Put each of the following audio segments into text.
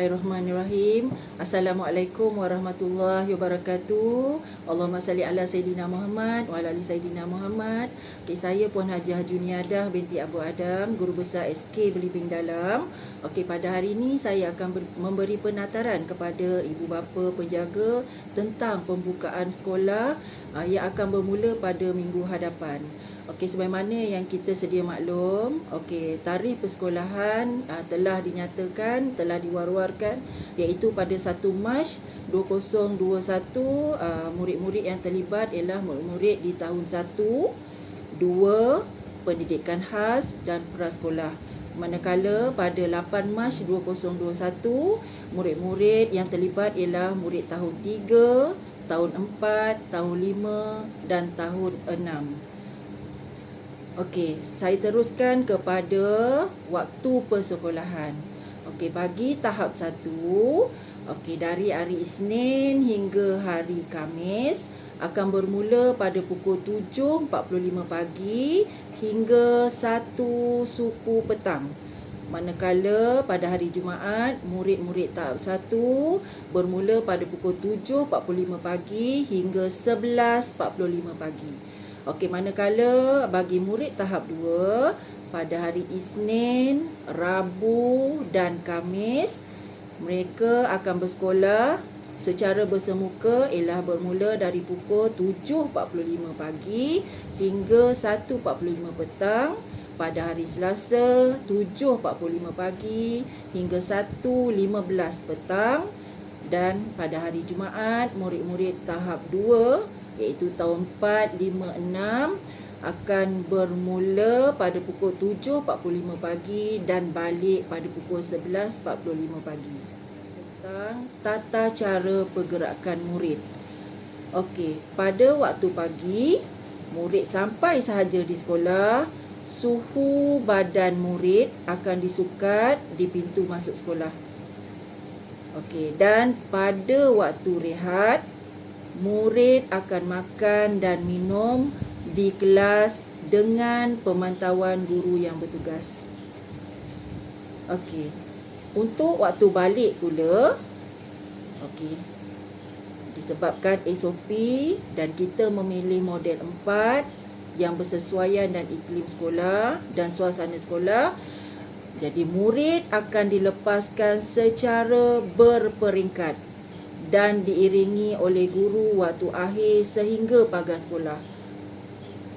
Bismillahirrahmanirrahim. Assalamualaikum warahmatullahi wabarakatuh. Allahumma salli ala Sayyidina Muhammad wa ala ali Sayyidina Muhammad. Okay, saya Puan Hajiah Juniadah binti Abu Adam, Guru Besar SK Belimbing Dalam. Okey, pada hari ini saya akan memberi penataran kepada ibu bapa penjaga tentang pembukaan sekolah yang akan bermula pada minggu hadapan. Okey, sebagaimana yang kita sedia maklum, okey, tarikh persekolahan telah dinyatakan, telah diwar-warkan, iaitu pada 1 Mac 2021. Murid-murid yang terlibat ialah murid-murid di tahun 1, 2, pendidikan khas dan prasekolah. Manakala pada 8 Mac 2021, murid-murid yang terlibat ialah murid tahun 3, tahun 4, tahun 5 dan tahun 6. Okey, saya teruskan kepada waktu persekolahan. Okey, bagi tahap 1, okey, dari hari Isnin hingga hari Khamis akan bermula pada pukul 7.45 pagi hingga 1 suku petang. Manakala pada hari Jumaat, murid-murid tahap 1 bermula pada pukul 7.45 pagi hingga 11.45 pagi. Okey, manakala bagi murid tahap 2, pada hari Isnin, Rabu dan Khamis, mereka akan bersekolah secara bersemuka ialah bermula dari pukul 7.45 pagi hingga 1.45 petang. Pada hari Selasa, 7.45 pagi hingga 1.15 petang. Dan pada hari Jumaat, murid-murid tahap 2 iaitu tahun 4, 5, 6 akan bermula pada pukul 7.45 pagi dan balik pada pukul 11.45 pagi. Tentang tata cara pergerakan murid. Okey, pada waktu pagi, murid sampai sahaja di sekolah, suhu badan murid akan disukat di pintu masuk sekolah. Okey, dan pada waktu rehat, murid akan makan dan minum di kelas dengan pemantauan guru yang bertugas. Okey. Untuk waktu balik pula, okey, disebabkan SOP dan kita memilih model 4 yang bersesuaian dan iklim sekolah dan suasana sekolah, jadi murid akan dilepaskan secara berperingkat dan diiringi oleh guru waktu akhir sehingga pagar sekolah.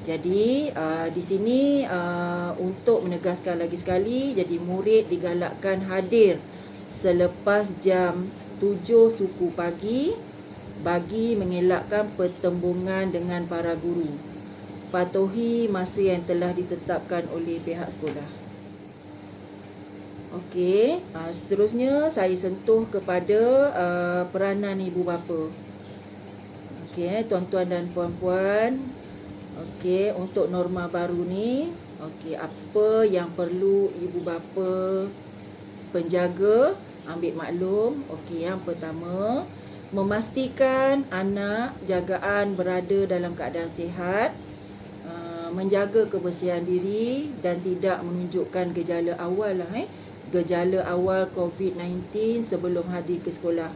Jadi di sini untuk menegaskan lagi sekali, jadi murid digalakkan hadir selepas jam 7 suku pagi bagi mengelakkan pertembungan dengan para guru. Patuhi masa yang telah ditetapkan oleh pihak sekolah. Okey, seterusnya saya sentuh kepada peranan ibu bapa. Okey, tuan-tuan dan puan-puan. Okey, untuk norma baru ni, okey, apa yang perlu ibu bapa penjaga ambil maklum? Okey, yang pertama, memastikan anak jagaan berada dalam keadaan sihat, menjaga kebersihan diri dan tidak menunjukkan gejala awal gejala awal COVID-19 sebelum hadir ke sekolah.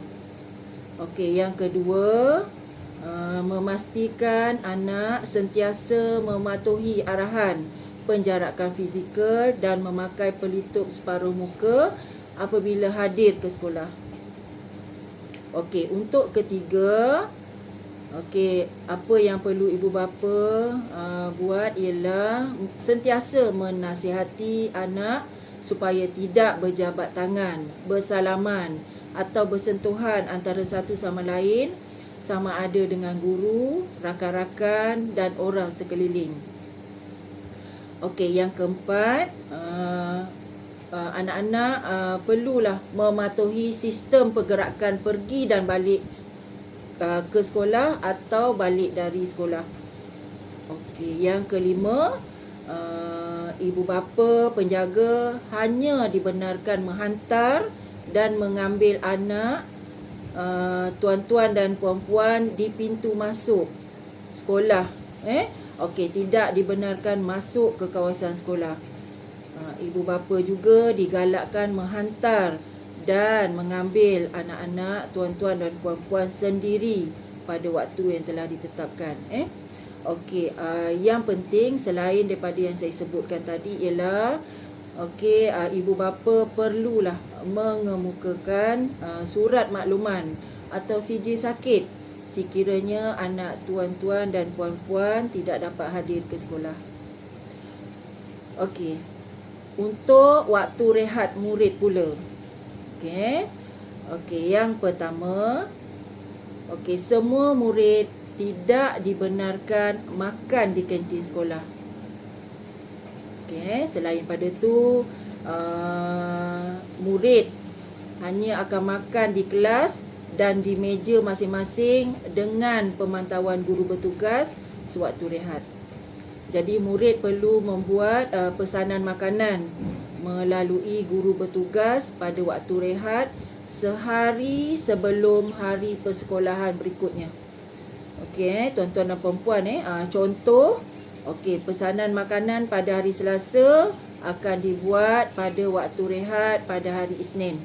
Okey, yang kedua, memastikan anak sentiasa mematuhi arahan penjarakan fizikal dan memakai pelitup separuh muka apabila hadir ke sekolah. Okey, untuk ketiga, okey, apa yang perlu ibu bapa buat ialah sentiasa menasihati anak supaya tidak berjabat tangan, bersalaman atau bersentuhan antara satu sama lain, sama ada dengan guru, rakan-rakan dan orang sekeliling. Okey, yang keempat, anak-anak perlulah mematuhi sistem pergerakan pergi dan balik ke sekolah atau balik dari sekolah. Okey, yang kelima, ibu bapa penjaga hanya dibenarkan menghantar dan mengambil anak tuan-tuan dan puan-puan di pintu masuk sekolah. Okey, tidak dibenarkan masuk ke kawasan sekolah. Ibu bapa juga digalakkan menghantar dan mengambil anak-anak tuan-tuan dan puan-puan sendiri pada waktu yang telah ditetapkan. Okey, yang penting selain daripada yang saya sebutkan tadi ialah ibu bapa perlulah mengemukakan surat makluman atau CJ sakit sekiranya anak tuan-tuan dan puan-puan tidak dapat hadir ke sekolah. Okey. Untuk waktu rehat murid pula. Okey, yang pertama, semua murid tidak dibenarkan makan di kantin sekolah. Selain pada tu, murid hanya akan makan di kelas dan di meja masing-masing dengan pemantauan guru bertugas sewaktu rehat. Jadi murid perlu membuat pesanan makanan melalui guru bertugas pada waktu rehat sehari sebelum hari persekolahan berikutnya. Tuan-tuan dan perempuan, contoh, pesanan makanan pada hari Selasa akan dibuat pada waktu rehat pada hari Isnin.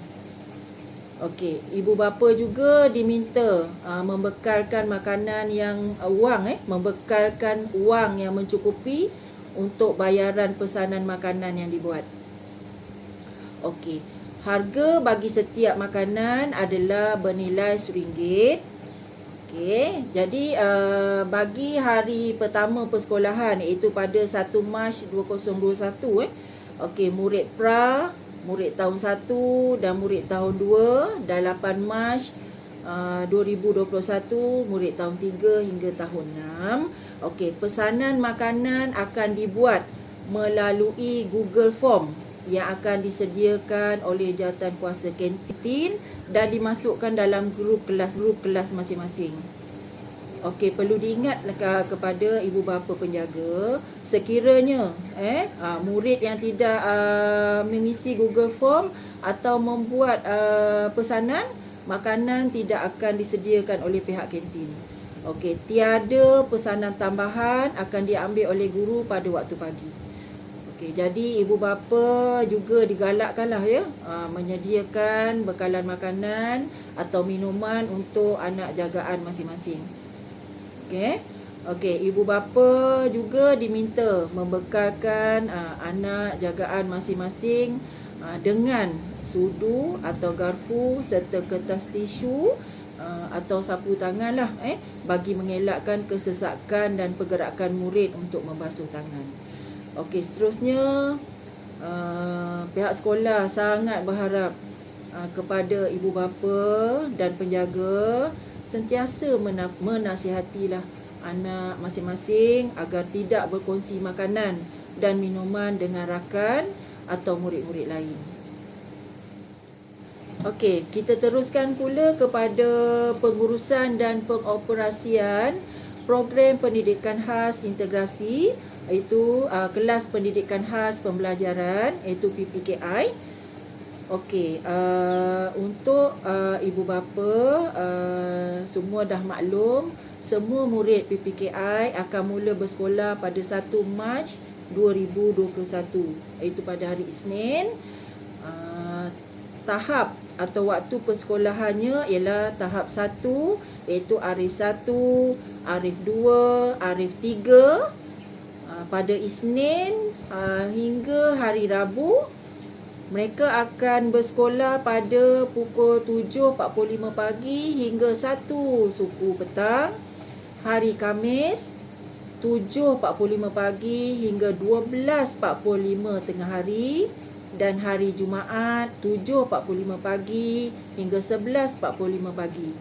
Ibu bapa juga diminta membekalkan makanan yang membekalkan wang yang mencukupi untuk bayaran pesanan makanan yang dibuat. Harga bagi setiap makanan adalah bernilai RM1. Jadi bagi hari pertama persekolahan, iaitu pada 1 Mac 2021, murid pra, murid tahun 1 dan murid tahun 2, dan 8 Mac 2021, murid tahun 3 hingga tahun 6. Pesanan makanan akan dibuat melalui Google Form yang akan disediakan oleh jawatankuasa kantin dan dimasukkan dalam grup kelas masing-masing. Perlu diingat kepada ibu bapa penjaga, sekiranya murid yang tidak mengisi Google Form atau membuat pesanan, makanan tidak akan disediakan oleh pihak kantin. Tiada pesanan tambahan akan diambil oleh guru pada waktu pagi. Jadi ibu bapa juga digalakkanlah menyediakan bekalan makanan atau minuman untuk anak jagaan masing-masing. Ibu bapa juga diminta membekalkan anak jagaan masing-masing dengan sudu atau garfu serta kertas tisu atau sapu tangan bagi mengelakkan kesesakan dan pergerakan murid untuk membasuh tangan. Seterusnya, pihak sekolah sangat berharap kepada ibu bapa dan penjaga sentiasa menasihatilah anak masing-masing agar tidak berkongsi makanan dan minuman dengan rakan atau murid-murid lain. Kita teruskan pula kepada pengurusan dan pengoperasian program pendidikan khas integrasi, iaitu kelas pendidikan khas pembelajaran, iaitu PPKI. Untuk ibu bapa semua dah maklum, semua murid PPKI akan mula bersekolah pada 1 Mac 2021, iaitu pada hari Isnin. Tahap atau waktu persekolahannya ialah tahap 1, iaitu Arif 1, Arif 2, Arif 3 pada Isnin hingga hari Rabu. Mereka akan bersekolah pada pukul 7.45 pagi hingga 1 suku petang. Hari Khamis 7.45 pagi hingga 12.45 tengah hari. Dan hari Jumaat 7.45 pagi hingga 11.45 pagi.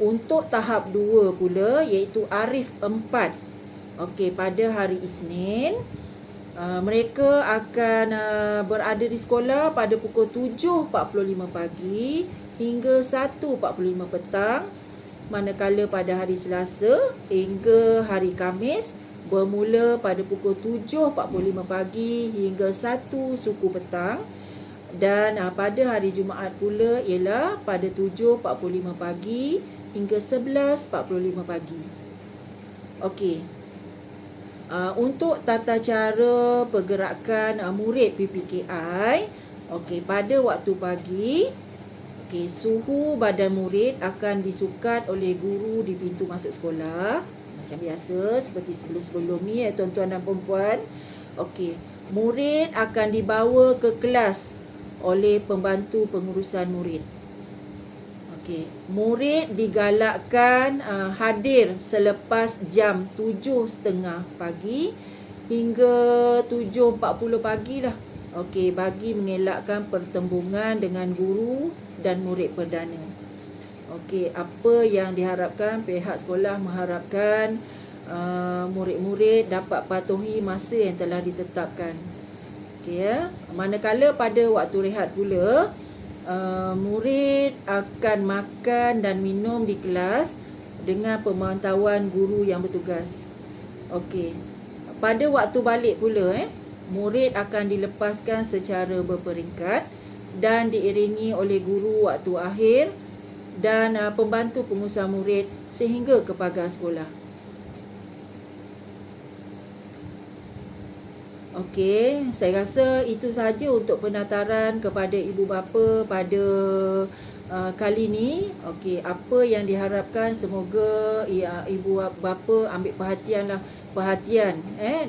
Untuk tahap 2 pula, iaitu Arif 4. Pada hari Isnin, mereka akan berada di sekolah pada pukul 7.45 pagi hingga 1.45 petang. Manakala pada hari Selasa hingga hari Khamis bermula pada pukul 7.45 pagi hingga 1 suku petang. Dan pada hari Jumaat pula ialah pada 7.45 pagi hingga 11.45 pagi. Untuk tata cara pergerakan murid PPKI, pada waktu pagi, Okey, suhu badan murid akan disukat oleh guru di pintu masuk sekolah. Macam biasa, seperti sebelum-sebelum ni ya tuan-tuan dan puan-puan. Okey, murid akan dibawa ke kelas oleh pembantu pengurusan murid. Okey, murid digalakkan hadir selepas jam 7.30 pagi hingga 7.40 pagi lah. Okey, bagi mengelakkan pertembungan dengan guru dan murid perdana. Okey, apa yang diharapkan, pihak sekolah mengharapkan murid-murid dapat patuhi masa yang telah ditetapkan. Okey ya. Manakala pada waktu rehat pula, murid akan makan dan minum di kelas dengan pemantauan guru yang bertugas. Okey. Pada waktu balik pula murid akan dilepaskan secara berperingkat dan diiringi oleh guru waktu akhir dan pembantu pengurusan murid sehingga ke pagar sekolah. Okey, saya rasa itu sahaja untuk penataran kepada ibu bapa pada kali ni. Okey, apa yang diharapkan semoga ibu bapa ambil perhatian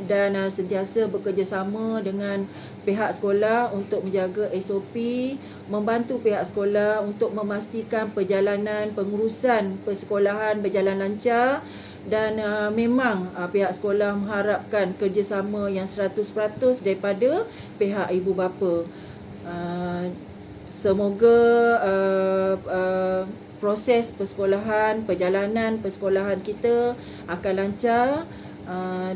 dan sentiasa bekerjasama dengan pihak sekolah untuk menjaga SOP, membantu pihak sekolah untuk memastikan perjalanan pengurusan persekolahan berjalan lancar dan memang pihak sekolah mengharapkan kerjasama yang 100% daripada pihak ibu bapa. Semoga proses persekolahan, perjalanan persekolahan kita akan lancar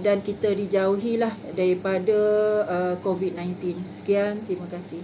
dan kita dijauhilah daripada COVID-19. Sekian, terima kasih.